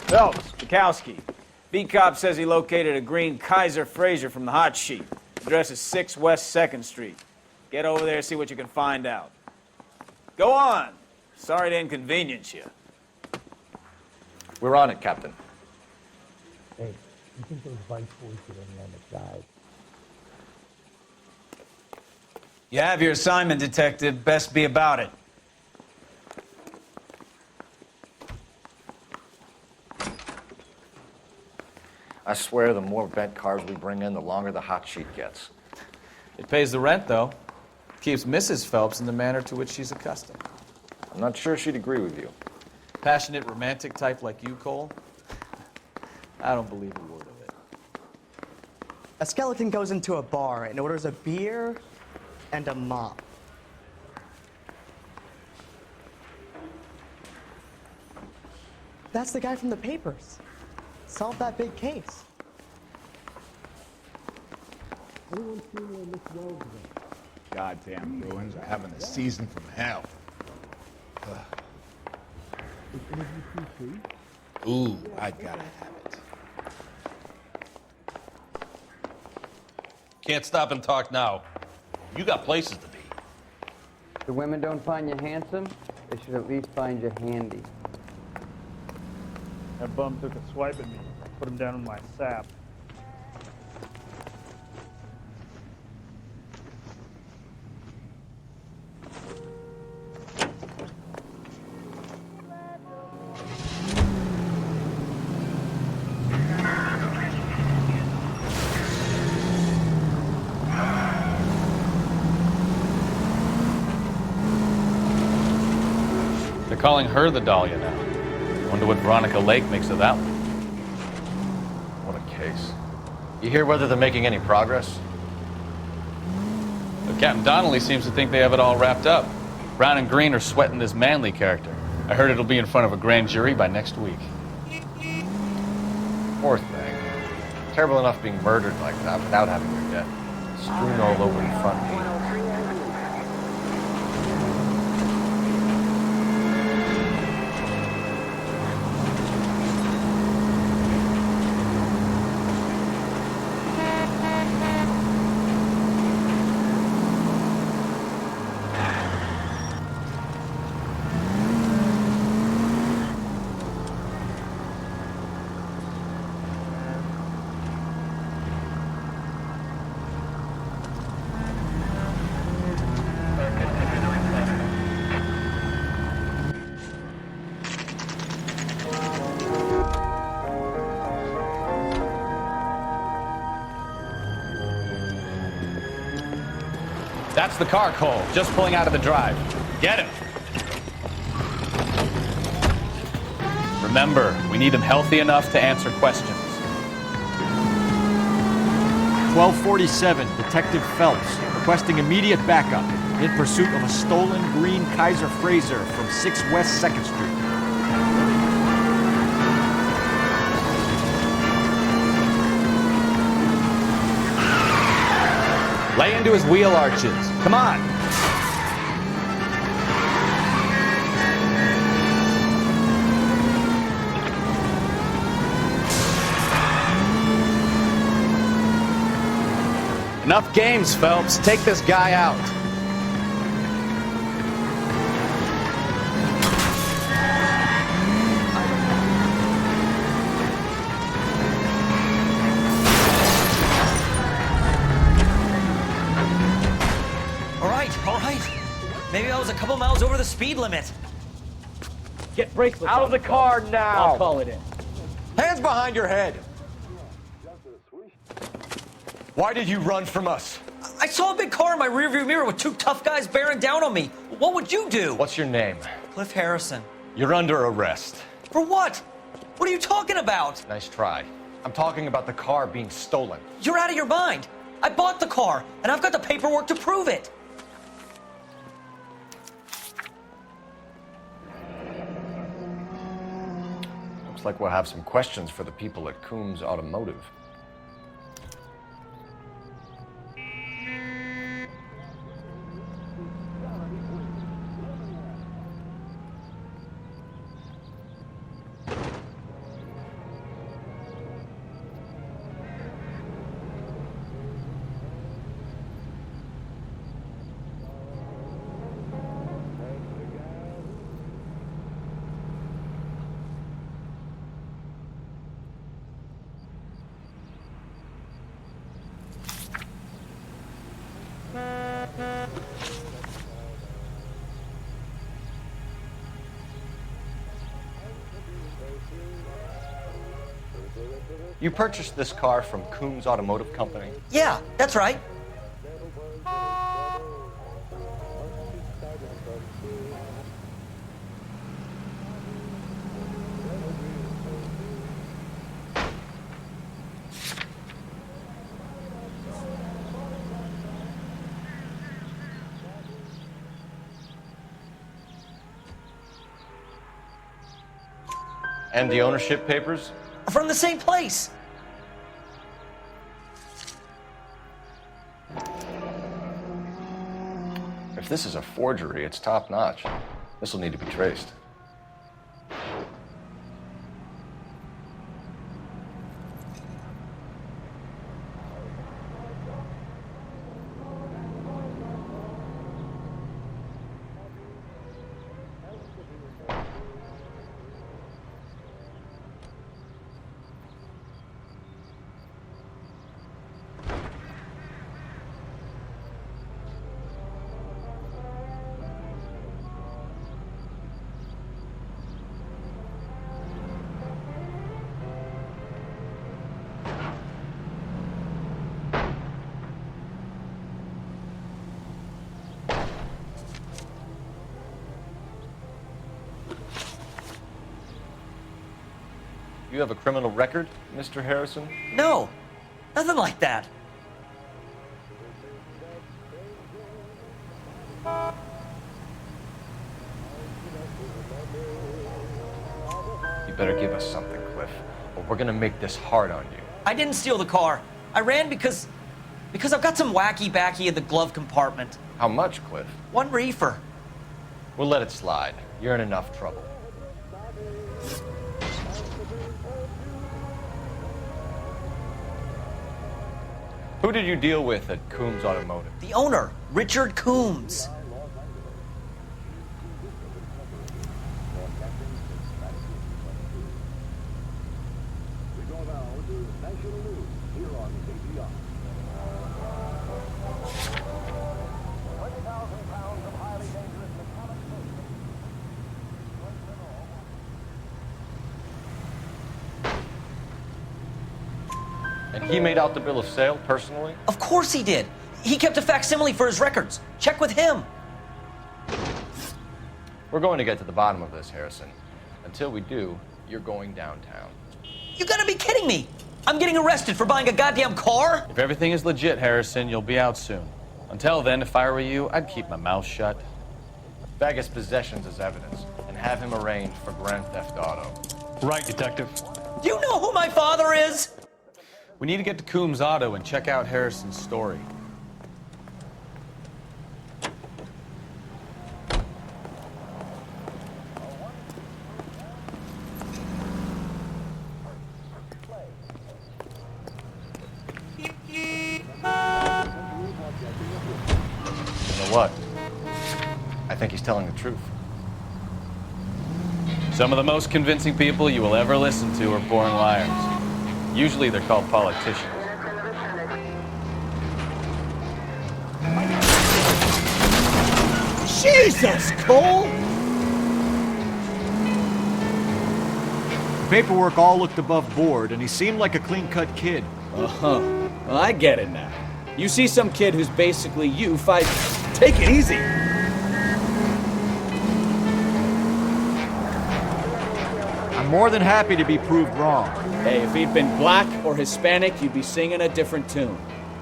Phelps, Bukowski. B-Cop says he located a green Kaiser Fraser from the hot sheet. Address is 6 West 2nd Street. Get over there, see what you can find out. Go on. Sorry to inconvenience you. We're on it, Captain. Hey, you think those vice boys get any on the side? You have your assignment, Detective. Best be about it. I swear the more bent cars we bring in, the longer the hot sheet gets. It pays the rent, though. Keeps Mrs. Phelps in the manner to which she's accustomed. I'm not sure she'd agree with you. Passionate, romantic type like you, Cole? I don't believe a word of it. A skeleton goes into a bar and orders a beer and a mop. That's the guy from the papers. Solved that big case. Anyone seen where Miss Wells went? Goddamn Bruins are having a season from hell. Is interview too? Ooh, I gotta have it. Can't stop and talk now. You got places to be. The women don't find you handsome, they should at least find you handy. That bum took a swipe at me. Put him down in my sap. They're calling her the Dahlia now. Wonder what Veronica Lake makes of that one. What a case. You hear whether they're making any progress? But Captain Donnelly seems to think they have it all wrapped up. Brown and Green are sweating this Manley character. I heard it'll be in front of a grand jury by next week. Poor thing. Terrible enough being murdered like that without having your death strewn all over the front page. That's the car, Cole. Just pulling out of the drive. Get him. Remember, we need him healthy enough to answer questions. 1247, Detective Phelps, requesting immediate backup in pursuit of a stolen green Kaiser Fraser from 6 West 2nd Street. Lay into his wheel arches. Come on. Enough games, Phelps. Take this guy out. All right. Maybe I was a couple miles over the speed limit. Get brakes Out of the car now! I'll call it in. Hands behind your head! Why did you run from us? I saw a big car in my rearview mirror with two tough guys bearing down on me. What would you do? What's your name? Cliff Harrison. You're under arrest. For what? What are you talking about? Nice try. I'm talking about the car being stolen. You're out of your mind. I bought the car, and I've got the paperwork to prove it. Looks like we'll have some questions for the people at Coombs Automotive. You purchased this car from Coombs Automotive Company? Yeah, that's right. And the ownership papers? From the same place. If this is a forgery, it's top-notch. This will need to be traced. You have a criminal record, Mr. Harrison? No, nothing like that. You better give us something, Cliff, or we're gonna make this hard on you. I didn't steal the car. I ran because I've got some wacky backy in the glove compartment. How much, Cliff? 1 reefer. We'll let it slide. You're in enough trouble. Who did you deal with at Coombs Automotive? The owner, Richard Coombs. And he made out the bill of sale personally? Of course he did. He kept a facsimile for his records. Check with him. We're going to get to the bottom of this, Harrison. Until we do, you're going downtown. You gotta be kidding me. I'm getting arrested for buying a goddamn car? If everything is legit, Harrison, you'll be out soon. Until then, if I were you, I'd keep my mouth shut. Bag his possessions as evidence and have him arraigned for grand theft auto. Right, Detective. Do you know who my father is? We need to get to Coombs Auto and check out Harrison's story. You know what? I think he's telling the truth. Some of the most convincing people you will ever listen to are born liars. Usually they're called politicians. Jesus, Cole! The paperwork all looked above board, and he seemed like a clean-cut kid. Uh-huh. Well, I get it now. You see some kid who's basically you fight... Take it easy! I'm more than happy to be proved wrong. Hey, if he'd been black or Hispanic, you'd be singing a different tune.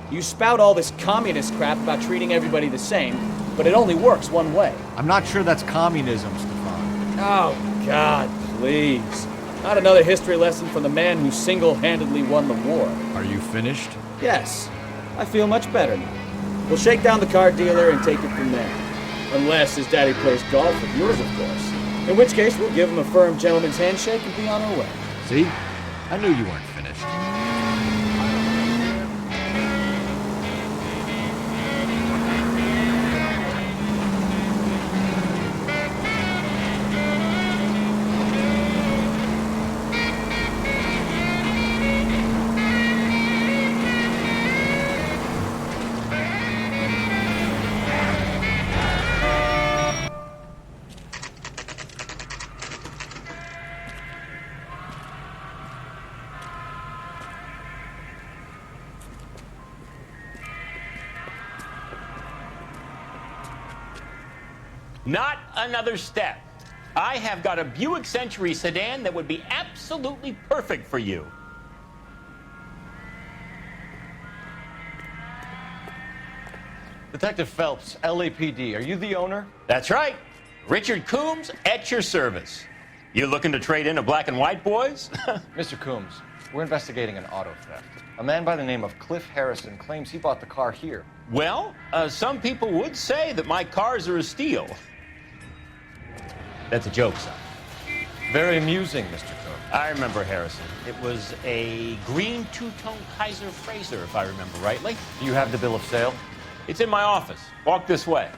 You spout all this communist crap about treating everybody the same, but it only works one way. I'm not sure that's communism, Stefan. Oh, God, please. Not another history lesson from the man who single-handedly won the war. Are you finished? Yes, I feel much better now. We'll shake down the car dealer and take it from there. Unless his daddy plays golf with yours, of course. In which case, we'll give him a firm gentleman's handshake and be on our way. See? I knew you weren't finished. Not another step. I have got a Buick Century sedan that would be absolutely perfect for you. Detective Phelps, LAPD, are you the owner? That's right. Richard Coombs at your service. You looking to trade in a black and white, boys? Mr. Coombs, we're investigating an auto theft. A man by the name of Cliff Harrison claims he bought the car here. Well, some people would say that my cars are a steal. That's a joke, son. Very amusing, Mr. Coombs. I remember Harrison. It was a green two-tone Kaiser Frazer, if I remember rightly. Do you have the bill of sale? It's in my office. Walk this way.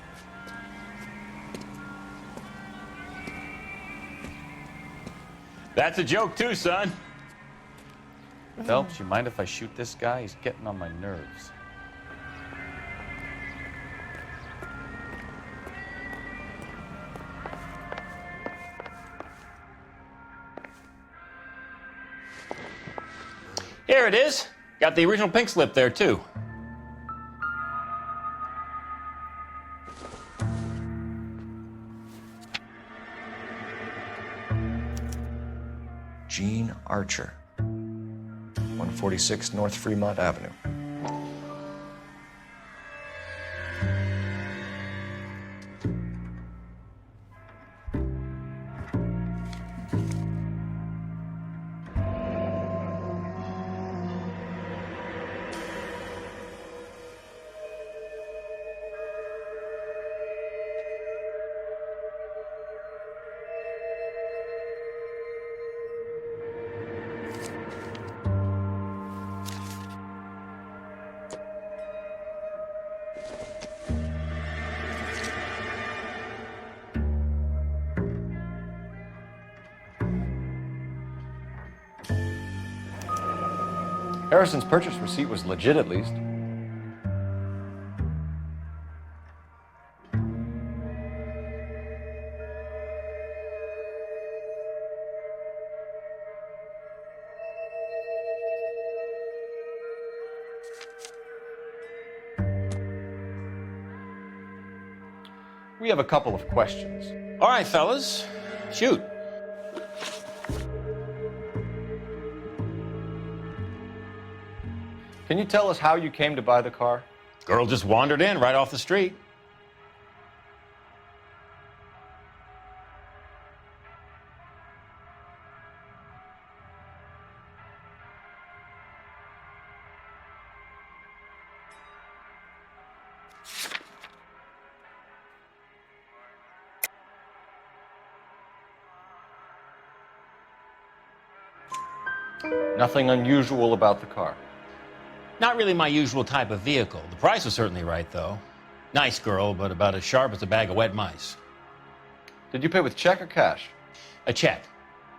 That's a joke too, son. Phelps, you mind if I shoot this guy? He's getting on my nerves. Here it is. Got the original pink slip there, too. Gene Archer, 146 North Fremont Avenue. Harrison's purchase receipt was legit, at least. We have a couple of questions. All right, fellas. Shoot. Can you tell us how you came to buy the car? Girl just wandered in right off the street. Nothing unusual about the car. Not really my usual type of vehicle. The price was certainly right, though. Nice girl, but about as sharp as a bag of wet mice. Did you pay with check or cash? A check.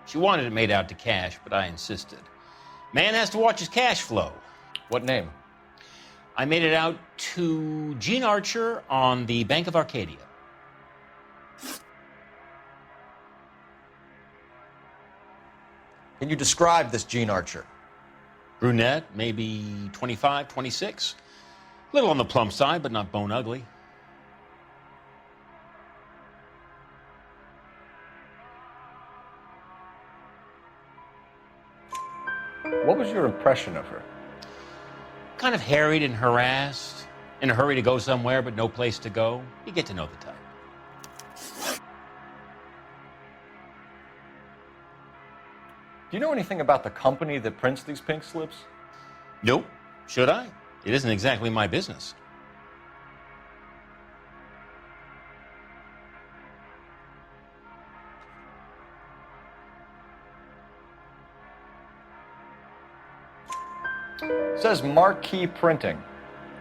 She wanted it made out to cash, but I insisted. Man has to watch his cash flow. What name? I made it out to Gene Archer on the Bank of Arcadia. Can you describe this Gene Archer? Brunette, maybe 25, 26. Little on the plump side, but not bone ugly. What was your impression of her? Kind of harried and harassed. In a hurry to go somewhere, but no place to go. You get to know the type. Do you know anything about the company that prints these pink slips? Nope. Should I? It isn't exactly my business. It says Marquee Printing.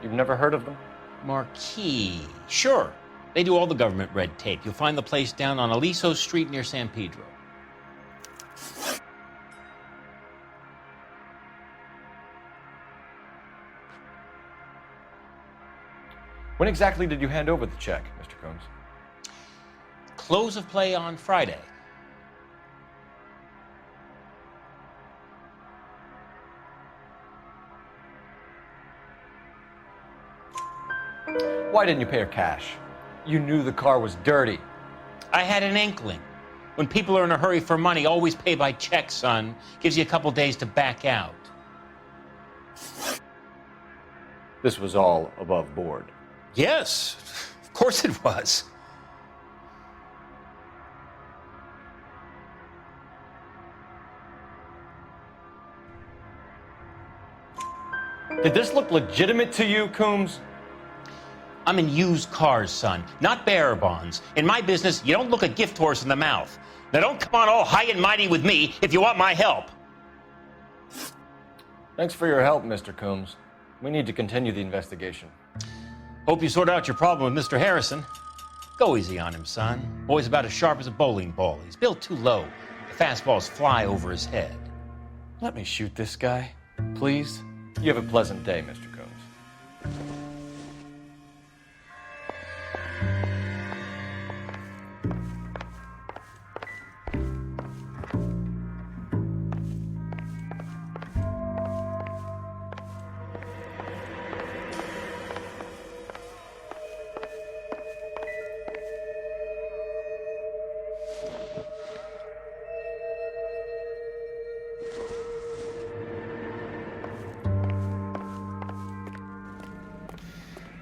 You've never heard of them? Marquee. Sure. They do all the government red tape. You'll find the place down on Aliso Street near San Pedro. When exactly did you hand over the check, Mr. Coombs? Close of play on Friday. Why didn't you pay her cash? You knew the car was dirty. I had an inkling. When people are in a hurry for money, always pay by check, son. Gives you a couple days to back out. This was all above board. Yes, of course it was. Did this look legitimate to you, Coombs? I'm in used cars, son, not bearer bonds. In my business, you don't look a gift horse in the mouth. Now don't come on all high and mighty with me if you want my help. Thanks for your help, Mr. Coombs. We need to continue the investigation. Hope you sort out your problem with Mr. Harrison. Go easy on him, son. Boy's about as sharp as a bowling ball. He's built too low. The fastballs fly over his head. Let me shoot this guy, please. You have a pleasant day, Mr. Coombs.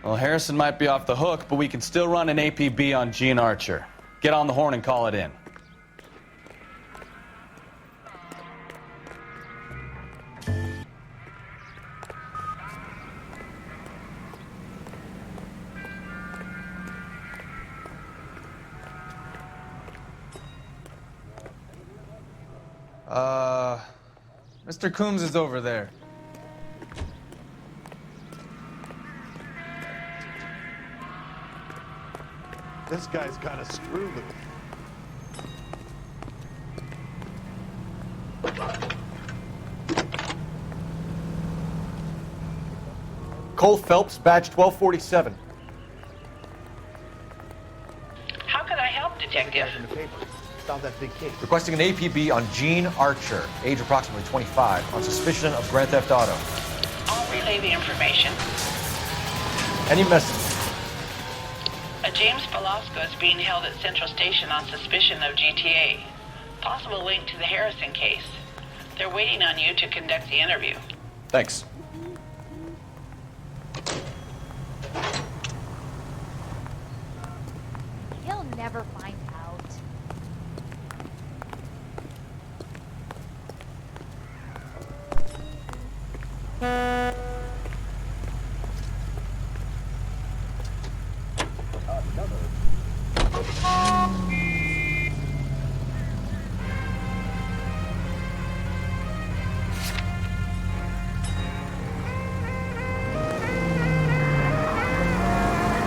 Well, Harrison might be off the hook, but we can still run an APB on Gene Archer. Get on the horn and call it in. Mr. Coombs is over there. This guy's got a screw loose. Cole Phelps, badge 1247. How can I help, Detective? In the paper. Found that big case. Requesting an APB on Gene Archer, age approximately 25, on suspicion of grand theft auto. I'll relay the information. Any message? A James Belasco is being held at Central Station on suspicion of GTA. Possible link to the Harrison case. They're waiting on you to conduct the interview. Thanks. He'll never find out.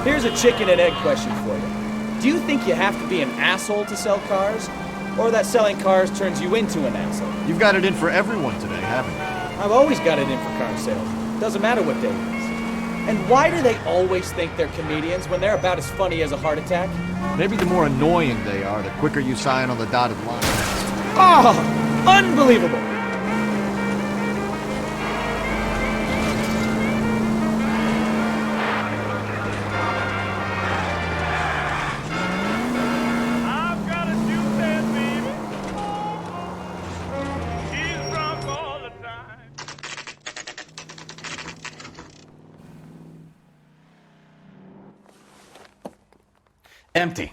Here's a chicken and egg question for you. Do you think you have to be an asshole to sell cars? Or that selling cars turns you into an asshole? You've got it in for everyone today, haven't you? I've always got it in for car sales. Doesn't matter what day it is. And why do they always think they're comedians when they're about as funny as a heart attack? Maybe the more annoying they are, the quicker you sign on the dotted line. Oh, unbelievable! Empty.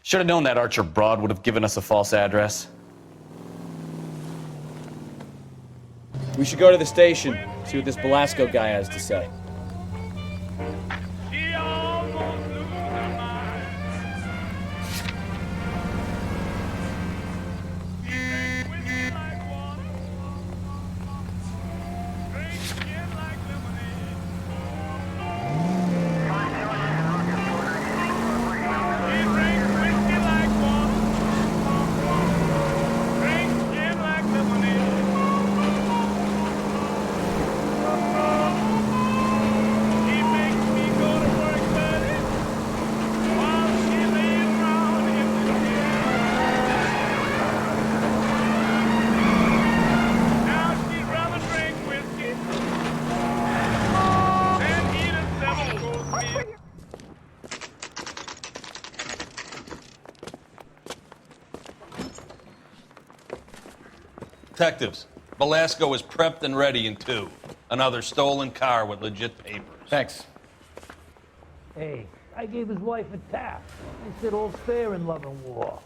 Should have known that Archer broad would have given us a false address. We should go to the station, see what this Belasco guy has to say. Detectives, Belasco is prepped and ready in 2. Another stolen car with legit papers. Thanks. Hey, I gave his wife a tap. I said all's fair in love and war.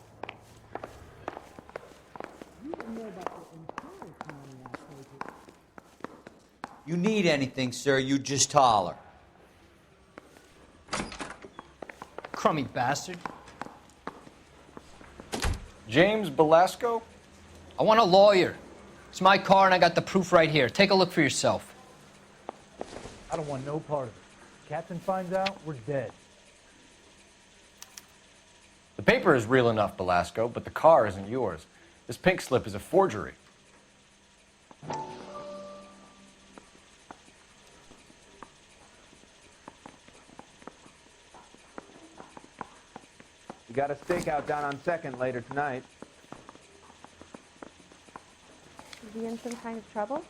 You need anything, sir, you just holler. Crummy bastard. James Belasco? I want a lawyer. It's my car and I got the proof right here. Take a look for yourself. I don't want no part of it. Captain finds out, we're dead. The paper is real enough, Belasco, but the car isn't yours. This pink slip is a forgery. You got a stakeout down on 2nd later tonight. Is he in some kind of trouble?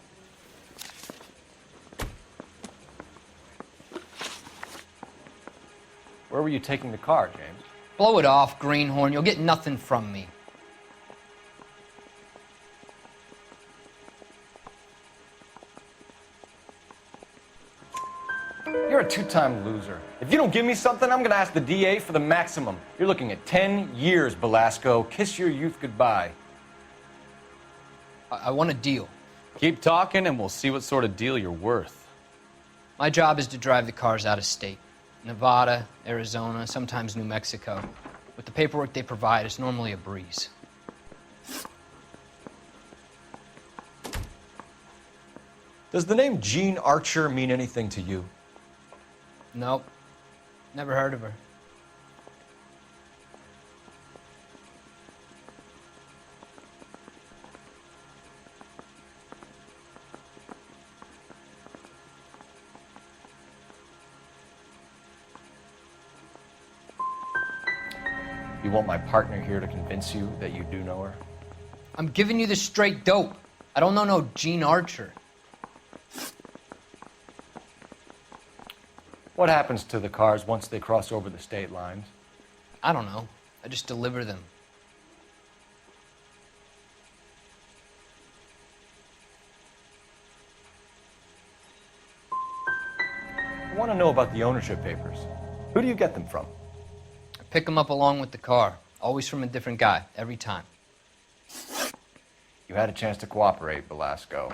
Where were you taking the car, James? Blow it off, greenhorn. You'll get nothing from me. You're a 2-time loser. If you don't give me something, I'm gonna ask the DA for the maximum. You're looking at 10 years, Belasco. Kiss your youth goodbye. I want a deal. Keep talking and we'll see what sort of deal you're worth. My job is to drive the cars out of state. Nevada, Arizona, sometimes New Mexico. With the paperwork they provide, it's normally a breeze. Does the name Jean Archer mean anything to you? Nope. Never heard of her. You want my partner here to convince you that you do know her? I'm giving you the straight dope. I don't know no Jean Archer. What happens to the cars once they cross over the state lines? I don't know. I just deliver them. I want to know about the ownership papers. Who do you get them from? I pick them up along with the car. Always from a different guy, every time. You had a chance to cooperate, Belasco.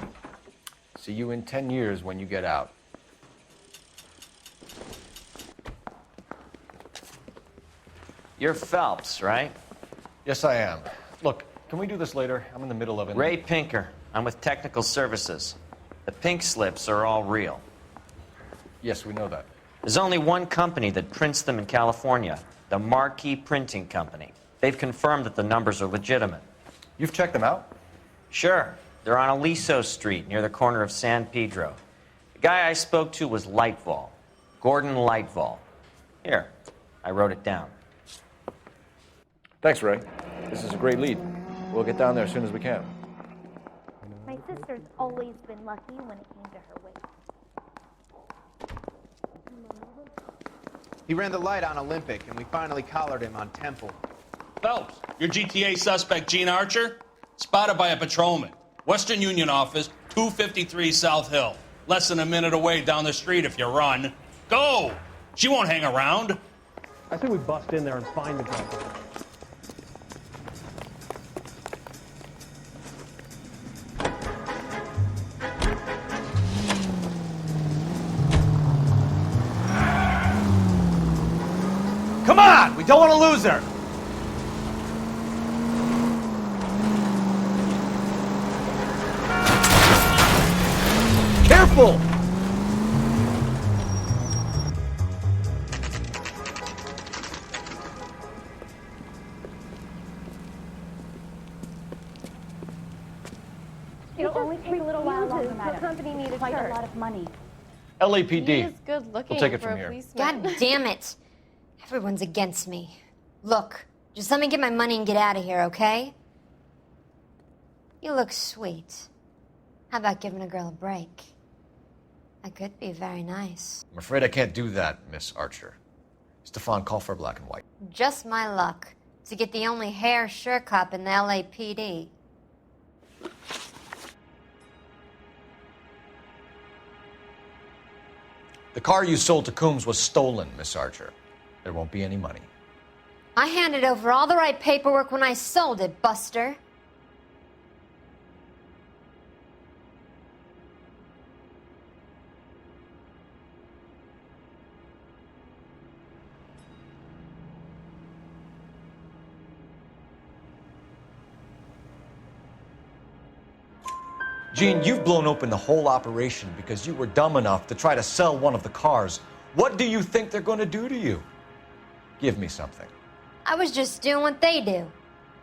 See you in 10 years when you get out. You're Phelps, right? Yes, I am. Look, can we do this later? I'm in the middle of it. Ray Pinker. I'm with Technical Services. The pink slips are all real. Yes, we know that. There's only one company that prints them in California, the Marquee Printing Company. They've confirmed that the numbers are legitimate. You've checked them out? Sure. They're on Aliso Street, near the corner of San Pedro. The guy I spoke to was Lightval. Gordon Lightval. Here, I wrote it down. Thanks, Ray. This is a great lead. We'll get down there as soon as we can. My sister's always been lucky when it came to her weight. He ran the light on Olympic, and we finally collared him on Temple. Phelps, your GTA suspect, Gene Archer, spotted by a patrolman. Western Union office, 253 South Hill. Less than a minute away down the street if you run. Go! She won't hang around. I think we bust in there and find the guy. Come on! We don't want to lose her! Careful! It'll only take a little while longer. The company needed quite a lot of money. LAPD. He is good looking We'll take it for from a here. policeman. God damn it. Everyone's against me. Look, just let me get my money and get out of here, okay? You look sweet. How about giving a girl a break? That could be very nice. I'm afraid I can't do that, Miss Archer. Stefan, call for black and white. Just my luck to get the only hair shirt cop in the LAPD. The car you sold to Coombs was stolen, Miss Archer. There won't be any money. I handed over all the right paperwork when I sold it, Buster. Gene, you've blown open the whole operation because you were dumb enough to try to sell one of the cars. What do you think they're going to do to you? Give me something. I was just doing what they do.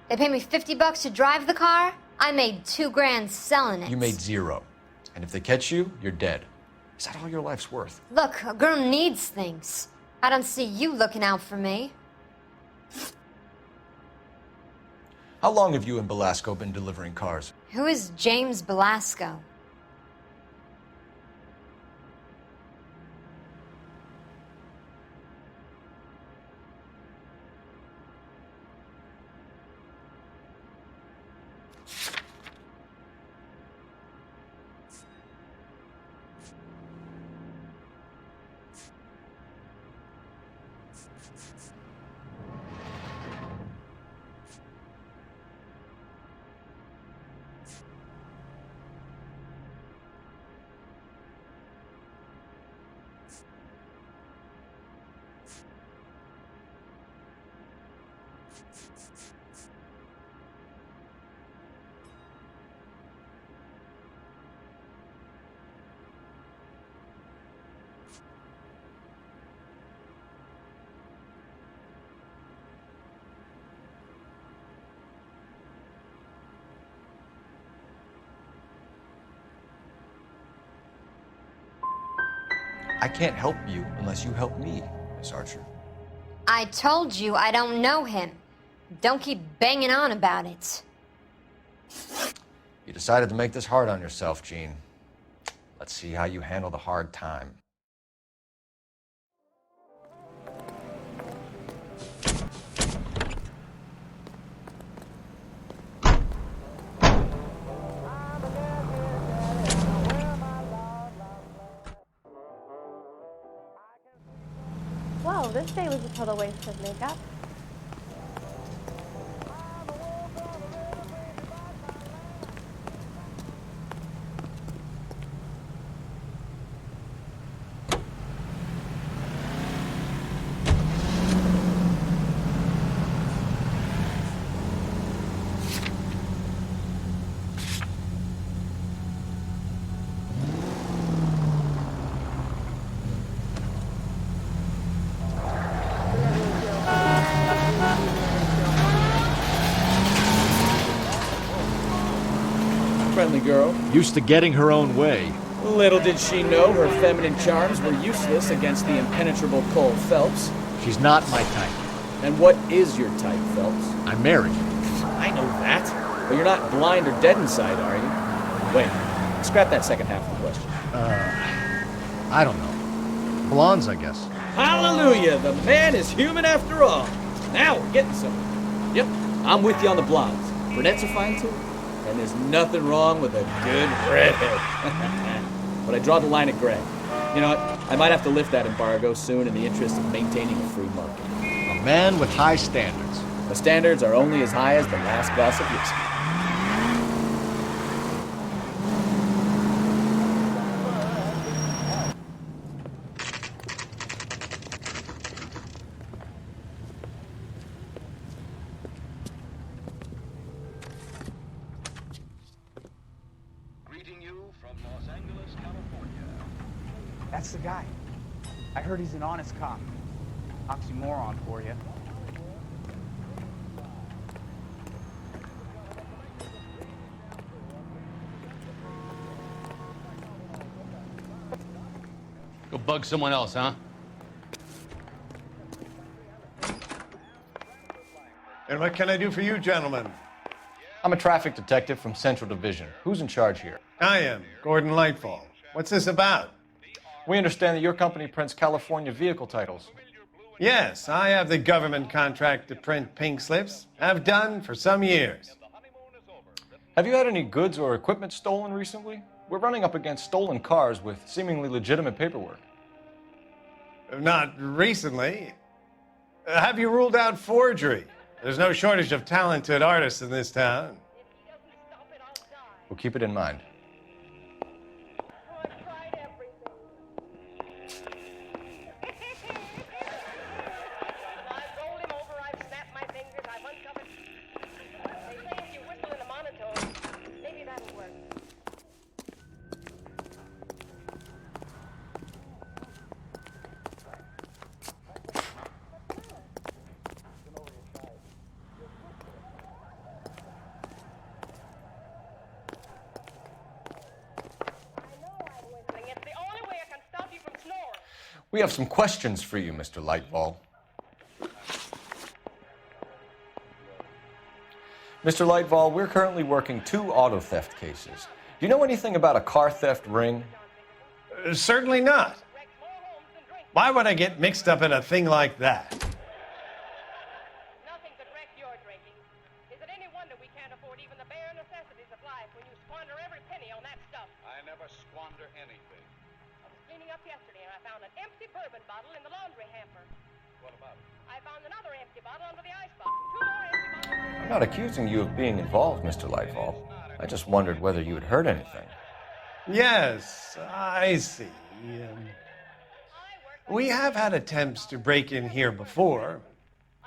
They paid me $50 to drive the car. I made $2 grand selling it. You made 0. And if they catch you, you're dead. Is that all your life's worth? Look, a girl needs things. I don't see you looking out for me. How long have you and Belasco been delivering cars? Who is James Belasco? I can't help you unless you help me, Miss Archer. I told you I don't know him. Don't keep banging on about it. You decided to make this hard on yourself, Gene. Let's see how you handle the hard time. Well, this day was a total waste of makeup. Friendly girl. Used to getting her own way. Little did she know her feminine charms were useless against the impenetrable Cole Phelps. She's not my type. And what is your type, Phelps? I'm married. I know that. But you're not blind or dead inside, are you? Wait, scrap that second half of the question. I don't know. Blondes, I guess. Hallelujah! The man is human after all. Now we're getting somewhere. Yep, I'm with you on the blondes. Brunettes are fine too. And there's nothing wrong with a good redhead. But I draw the line at gray. You know what? I might have to lift that embargo soon in the interest of maintaining a free market. A man with high standards. The standards are only as high as the last glass of whiskey. That's the guy. I heard he's an honest cop. Oxymoron for you. Go bug someone else, huh? And what can I do for you, gentlemen? I'm a traffic detective from Central Division. Who's in charge here? I am, Gordon Lightfall. What's this about? We understand that your company prints California vehicle titles. Yes, I have the government contract to print pink slips. I've done for some years. Have you had any goods or equipment stolen recently? We're running up against stolen cars with seemingly legitimate paperwork. Not recently. Have you ruled out forgery? There's no shortage of talented artists in this town. We'll keep it in mind. We have some questions for you, Mr. Lightball. Mr. Lightball, we're currently working 2 auto theft cases. Do you know anything about a car theft ring? Certainly not. Why would I get mixed up in a thing like that? Nothing could wreck your drinking. Is it any wonder we can't afford even the bare necessities of life when you squander every penny on that stuff? I never squander anything. I was cleaning up yesterday and I found an empty bourbon bottle in the laundry hamper. What about it? I found another empty bottle under the icebox and 2 more empty bottles. I'm not accusing you of being involved, Mr. Lightball. I just wondered whether you had heard anything. Yes, I see. We have had attempts to break in here before.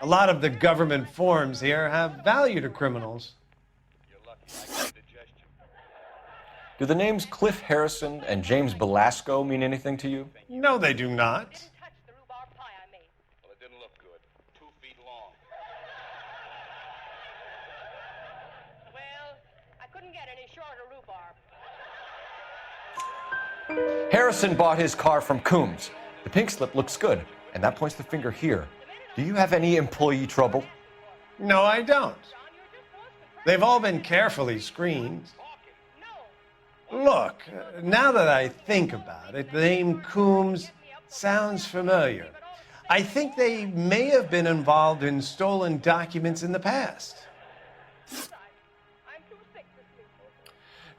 A lot of the government forms here have value to criminals. Do the names Cliff Harrison and James Belasco mean anything to you? No, they do not. Well, it didn't look good. 2 feet long. Well, I couldn't get any shorter rhubarb. Harrison bought his car from Coombs. The pink slip looks good, and that points the finger here. Do you have any employee trouble? No, I don't. They've all been carefully screened. Look, now that I think about it, the name Coombs sounds familiar. I think they may have been involved in stolen documents in the past.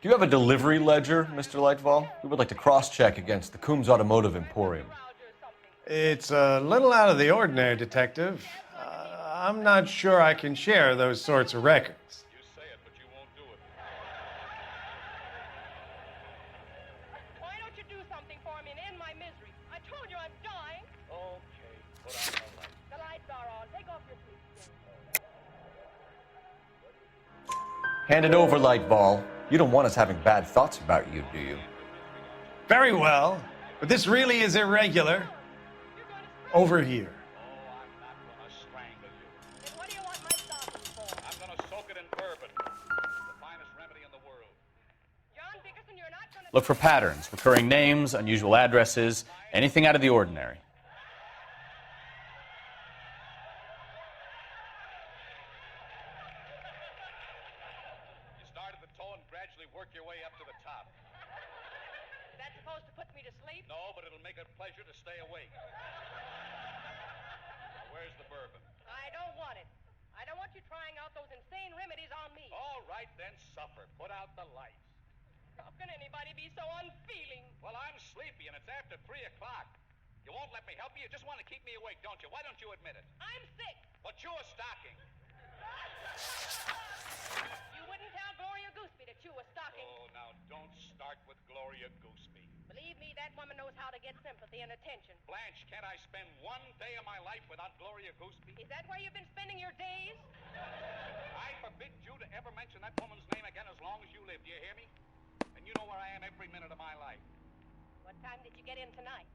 Do you have a delivery ledger, Mr. Lightball? We would like to cross-check against the Coombs Automotive Emporium. It's a little out of the ordinary, Detective. I'm not sure I can share those sorts of records. You say it, but you won't do it. Why don't you do something for me and end my misery? I told you I'm dying. Okay, put on the light. The lights are on. Take off your suit. Hand it over, Lightball. You don't want us having bad thoughts about you, do you? Very well, but this really is irregular. Over here. I'm gonna soak it in bourbon. The finest remedy in the world. Look for patterns, recurring names, unusual addresses, anything out of the ordinary. You start at the toe and gradually work your way up to the top. Is that supposed to put me to sleep? No, but it'll make it a pleasure to stay awake. Now, where's the bourbon? I don't want it. I don't want you trying out those insane remedies on me. All right, then suffer. Put out the lights. How can anybody be so unfeeling? Well, I'm sleepy, and it's after 3 o'clock. You won't let me help you? You just want to keep me awake, don't you? Why don't you admit it? I'm sick. But chew a stocking. You wouldn't tell Gloria Gooseby to chew a stocking. Oh, now, don't start with Gloria Gooseby. Believe me, that woman knows how to get sympathy and attention. Blanche, can't I spend 1 day of my life without Gloria Gooseby? Is that where you've been spending your days? I forbid you to ever mention that woman's name again as long as you live. Do you hear me? And you know where I am every minute of my life. What time did you get in tonight?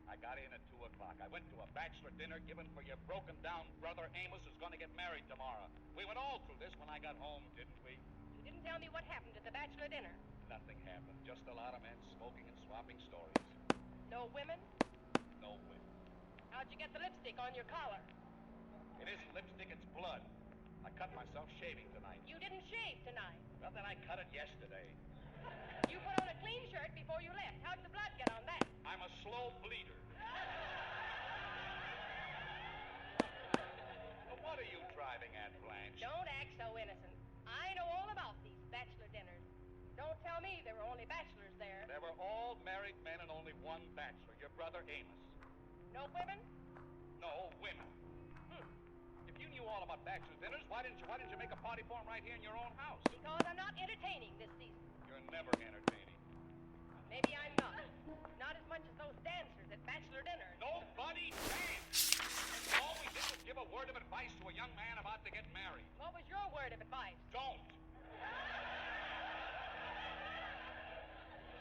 I got in at 2 o'clock. I went to a bachelor dinner given for your broken-down brother Amos, who's going to get married tomorrow. We went all through this when I got home, didn't we? You didn't tell me what happened at the bachelor dinner. Nothing happened. Just a lot of men smoking and swapping stories. No women? No women. How'd you get the lipstick on your collar? It isn't lipstick, it's blood. I cut myself shaving tonight. You didn't shave tonight. Well, then I cut it yesterday. You put on a clean shirt before you left. How'd the blood get on that? I'm a slow bleeder. Well, what are you driving at, Blanche? Don't act so innocent. I know all about these bachelor dinners. Don't tell me there were only bachelors there. There were all married men and only one bachelor, your brother Amos. No women? No, women. If you knew all about bachelor dinners, why didn't you make a party for them right here in your own house? Because I'm not entertaining this season. You're never entertaining. Maybe I'm not. Not as much as those dancers at bachelor dinners. Nobody danced. All we did was give a word of advice to a young man about to get married. What was your word of advice? Don't.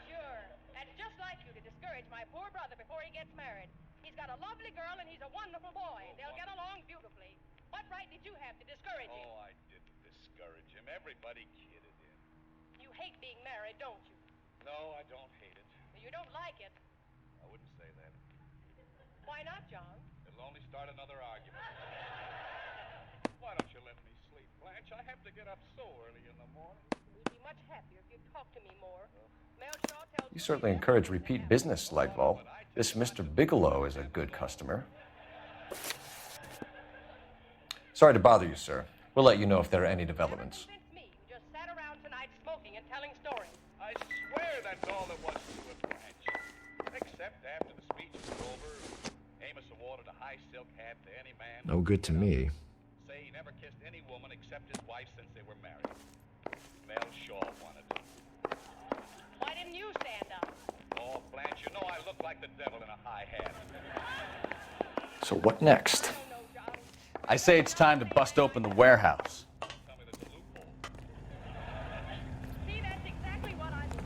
Sure. That's just like you to discourage my poor brother before he gets married. He's got a lovely girl and he's a wonderful boy. They'll get along beautifully. What right did you have to discourage him? Oh, I didn't discourage him. Everybody kidded him. You hate being married, don't you? No, I don't hate it. You don't like it. I wouldn't say that. Why not, John? It'll only start another argument. Why don't you let me sleep, Blanche? I have to get up so early in the morning. We'd be much happier if you'd talk to me more. Melchior tells You certainly encourage repeat business, Lightval. This Mr. Bigelow is a good customer. Sorry to bother you, sir. We'll let you know if there are any developments. me. You just sat around tonight smoking and telling stories. I swear that's all there was to it, Blanche. Except after the speech was over, Amos awarded a high silk hat to any man. No good to me. Say he never kissed any woman except his wife since they were married. Mel Shaw wanted to. Why didn't you stand up? Oh, Blanche, you know I look like the devil in a high hat. So what next? I say it's time to bust open the warehouse. See, that's exactly what I do.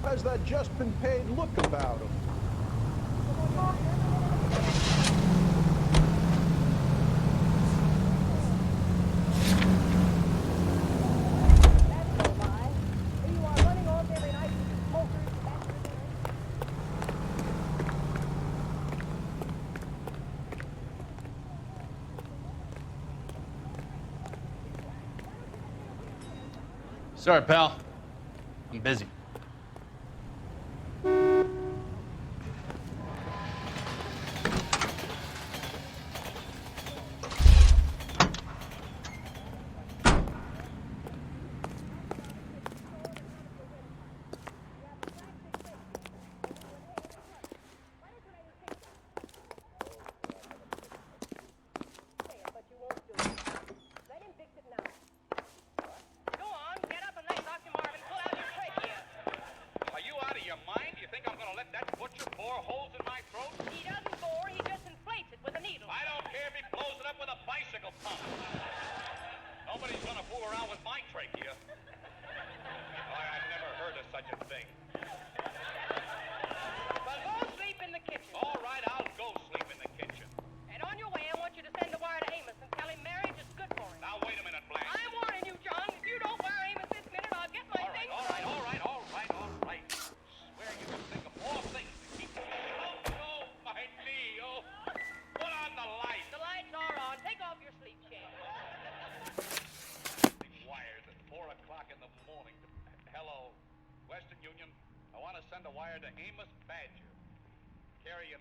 How's that just been paid look about him? Sorry, pal. I'm busy.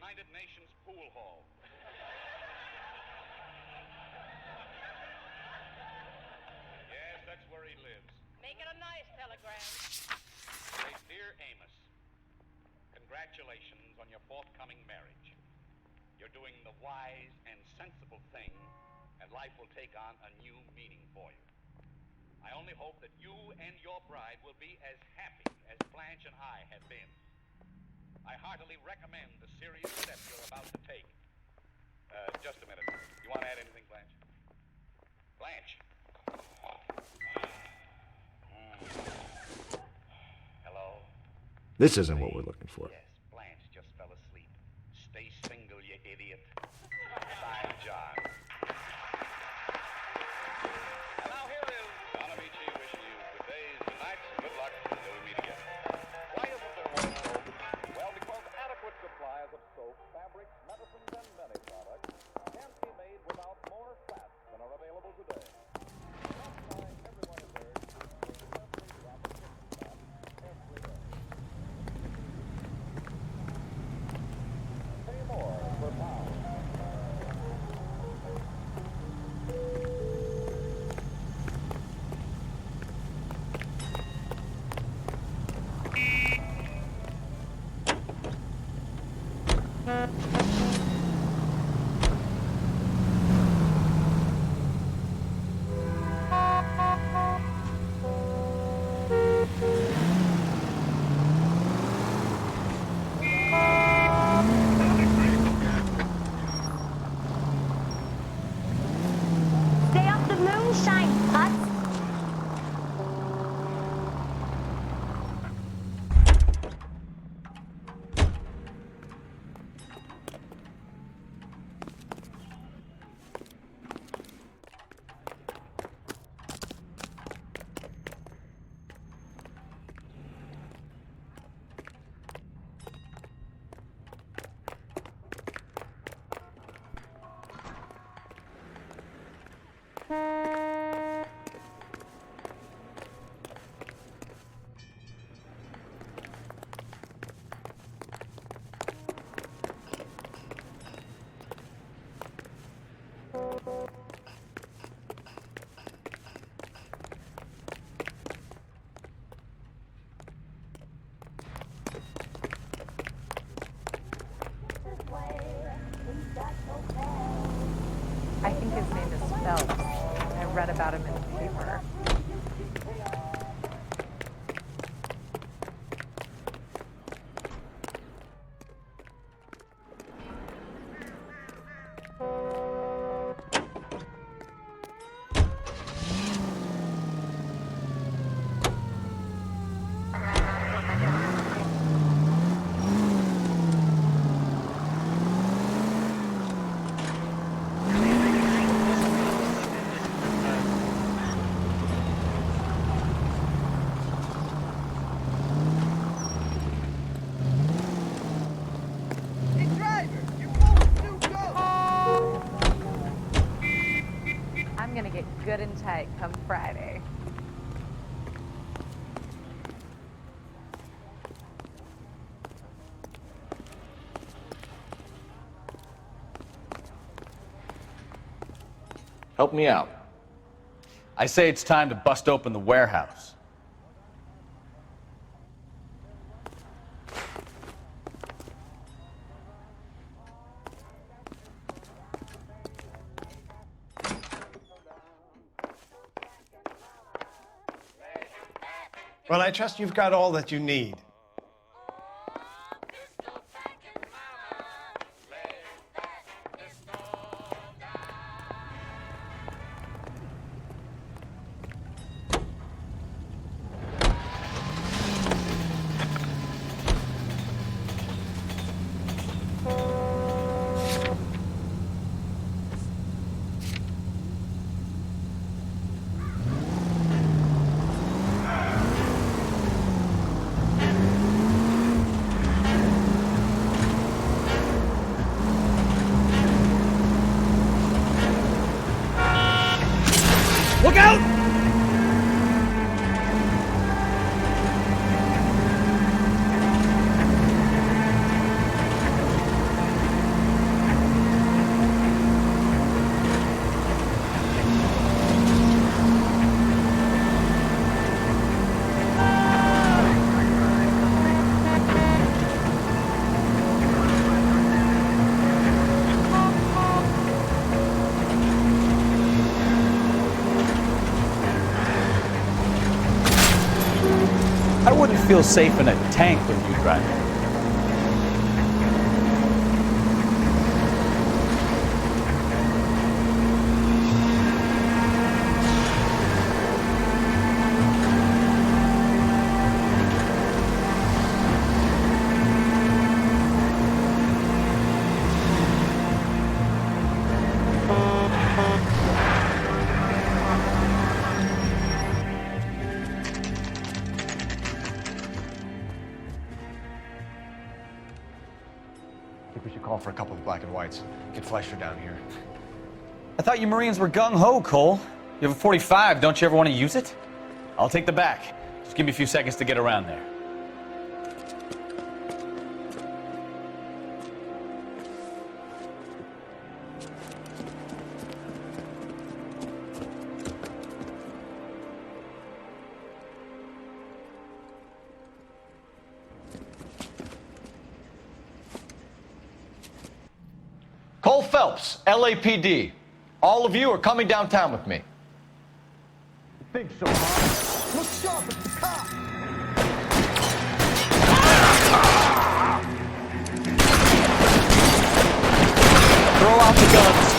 United Nations Pool Hall. Yes, that's where he lives. Make it a nice telegram. Say, Dear Amos, congratulations on your forthcoming marriage. You're doing the wise and sensible thing, and life will take on a new meaning for you. I only hope that you and your bride will be as happy as Blanche and I have been. I heartily recommend the serious step you're about to take. Just a minute. You want to add anything, Blanche? Blanche? Hello? This isn't what we're looking for. Yes, Blanche just fell asleep. Stay single, you idiot. Signed, John. And now here is Don Amici wishing you good days, good nights, and good luck until we meet again. Why isn't there more soap? Well, because adequate supplies of soap, fabrics, medicines, and many products can't be made without more fats than are available today. That's why everyone is urged to use Simply Rapid Kitchen Fat every day. shiny, Putz. I think his name is Phelps. I read about him in the paper. I'm gonna get good and tight come Friday. Help me out. I say it's time to bust open the warehouse. Well, I trust you've got all that you need. Look out! I wouldn't feel safe in a tank with you driving. I think we should call for a couple of black and whites. Get Fleischer down here. I thought you Marines were gung-ho, Cole. You have a 45, don't you ever want to use it? I'll take the back. Just give me a few seconds to get around there. Cole Phelps, LAPD. All of you are coming downtown with me. I think so, huh? Look sharp, it's the cop! Throw out the guns.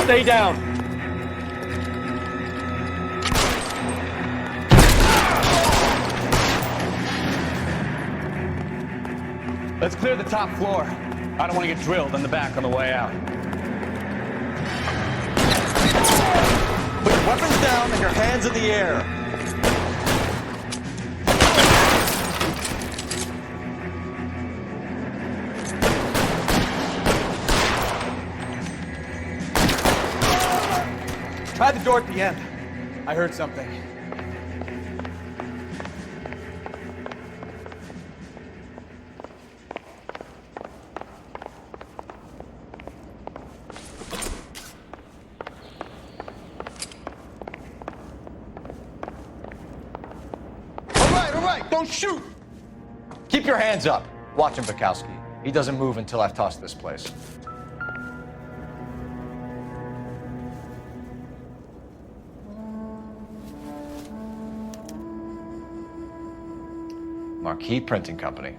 Stay down. Let's clear the top floor. I don't want to get drilled in the back on the way out. Put your weapons down and your hands in the air. Try the door at the end. I heard something. All right, don't shoot! Keep your hands up. Watch him, Bukowski. He doesn't move until I've tossed this place. Marquee Printing Company.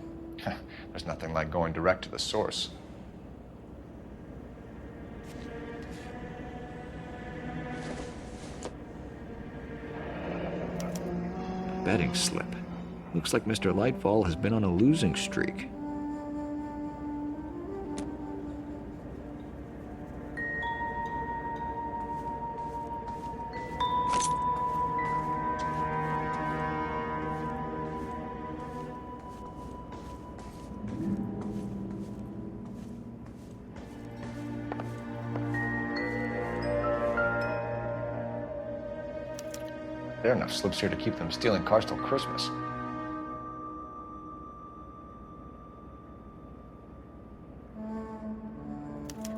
There's nothing like going direct to the source. Betting slip. Looks like Mr. Lightfall has been on a losing streak. There are enough slips here to keep them stealing cars till Christmas.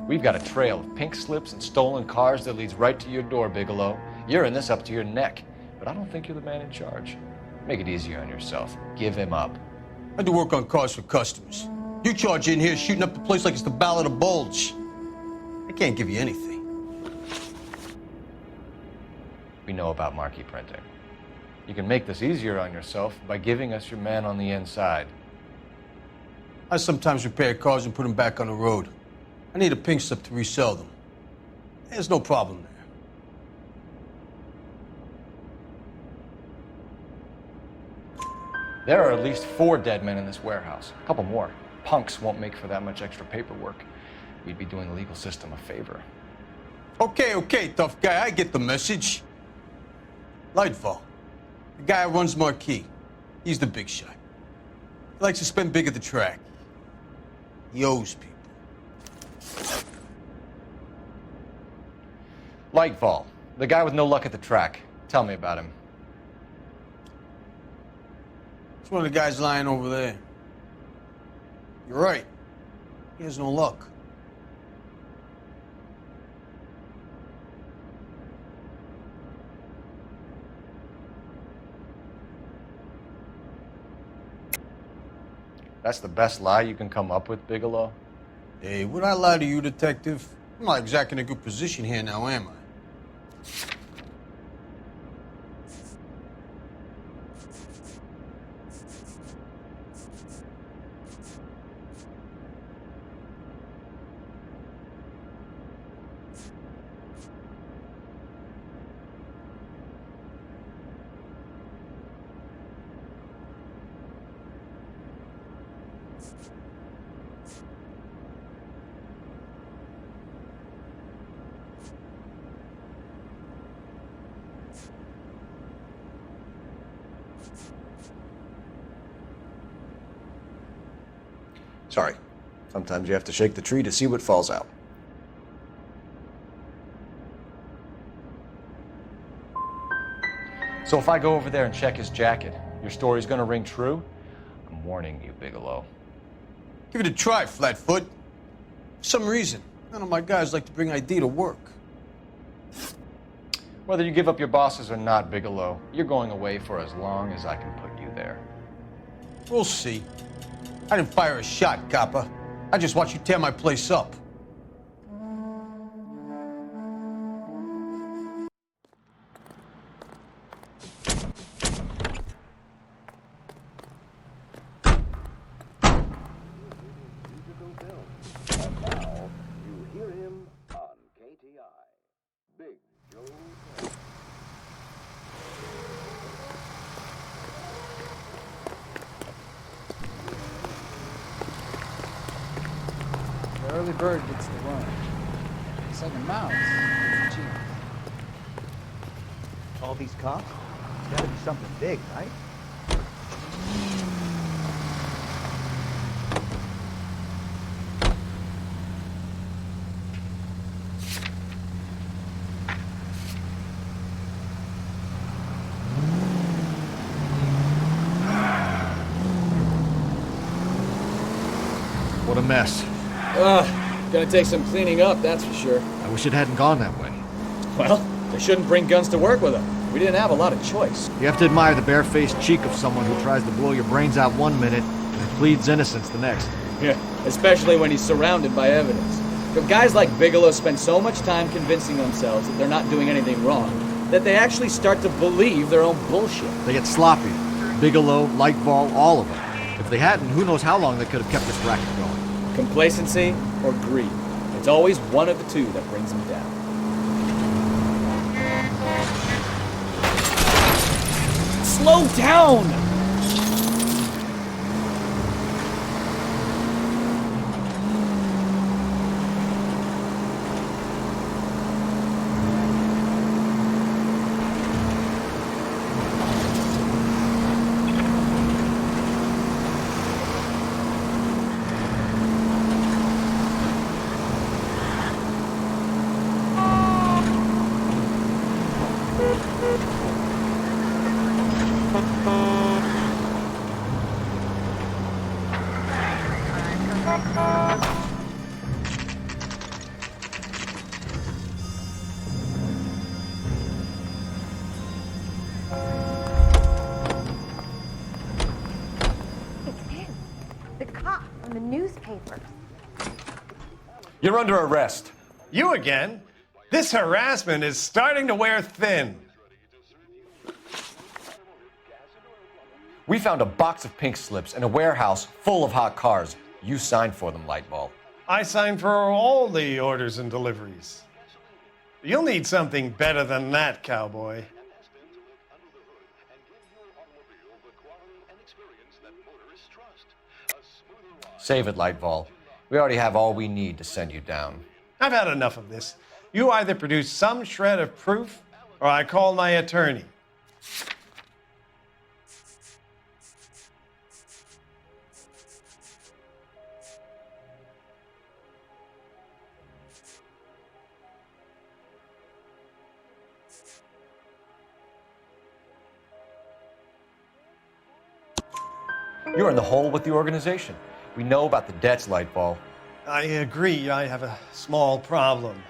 We've got a trail of pink slips and stolen cars that leads right to your door, Bigelow. You're in this up to your neck, but I don't think you're the man in charge. Make it easier on yourself. Give him up. I do work on cars for customers. You charge in here shooting up the place like it's the Ballad of Bulge. I can't give you anything. We know about marquee printing. You can make this easier on yourself by giving us your man on the inside. I sometimes repair cars and put them back on the road. I need a pink slip to resell them. There's no problem there. There are at least 4 dead men in this warehouse. A couple more. Punks won't make for that much extra paperwork. We'd be doing the legal system a favor. Okay, tough guy, I get the message. Lightfall, the guy who runs Marquee. He's the big shot. He likes to spend big at the track. He owes people. Lightfall, the guy with no luck at the track. Tell me about him. It's one of the guys lying over there. You're right. He has no luck. That's the best lie you can come up with, Bigelow? Hey, would I lie to you, detective? I'm not exactly in a good position here now, am I? Sorry. Sometimes you have to shake the tree to see what falls out. So if I go over there and check his jacket, your story's gonna ring true? I'm warning you, Bigelow. Give it a try, Flatfoot. For some reason, none of my guys like to bring ID to work. Whether you give up your bosses or not, Bigelow, you're going away for as long as I can put you there. We'll see. I didn't fire a shot, copper. I just watched you tear my place up. And now, you hear him on KTI. The early bird gets the worm. It's like a mouse. It's cheap. All these cops? It's gotta be something big, right? What a mess. Gonna take some cleaning up, that's for sure. I wish it hadn't gone that way. Well, they shouldn't bring guns to work with them. We didn't have a lot of choice. You have to admire the barefaced cheek of someone who tries to blow your brains out one minute and pleads innocence the next. Yeah, especially when he's surrounded by evidence. But guys like Bigelow spend so much time convincing themselves that they're not doing anything wrong that they actually start to believe their own bullshit. They get sloppy. Bigelow, Lightball, all of them. If they hadn't, who knows how long they could have kept this racket going. Complacency or greed. It's always one of the two that brings them down. Slow down! The newspapers. You're under arrest. You again? This harassment is starting to wear thin. We found a box of pink slips in a warehouse full of hot cars. You signed for them, Lightball. I signed for all the orders and deliveries. You'll need something better than that, cowboy. Save it, Lightball. We already have all we need to send you down. I've had enough of this. You either produce some shred of proof, or I call my attorney. You're in the hole with the organization. We know about the debts, Lightball. I agree. I have a small problem.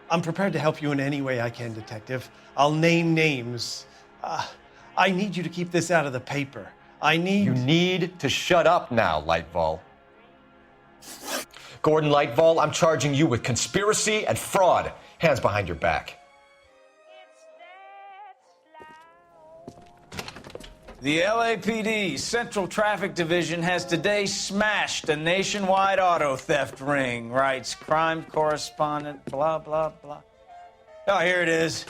I'm prepared to help you in any way I can, Detective. I'll name names. I need you to keep this out of the paper. You need to shut up now, Lightball. Gordon Lightball, I'm charging you with conspiracy and fraud. Hands behind your back. The LAPD Central Traffic Division has today smashed a nationwide auto theft ring, writes crime correspondent, blah, blah, blah. Oh, here it is.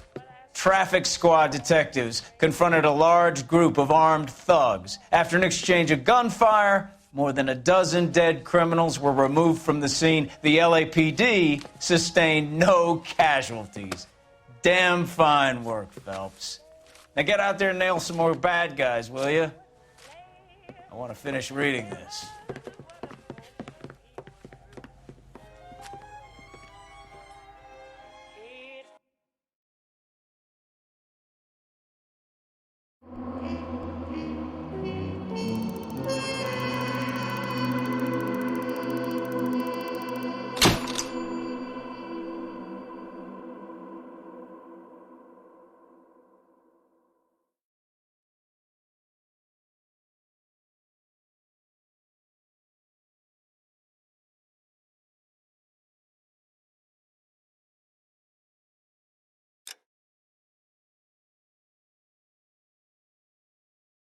Traffic squad detectives confronted a large group of armed thugs. After an exchange of gunfire, more than a dozen dead criminals were removed from the scene. The LAPD sustained no casualties. Damn fine work, Phelps. Now get out there and nail some more bad guys, will you? I want to finish reading this.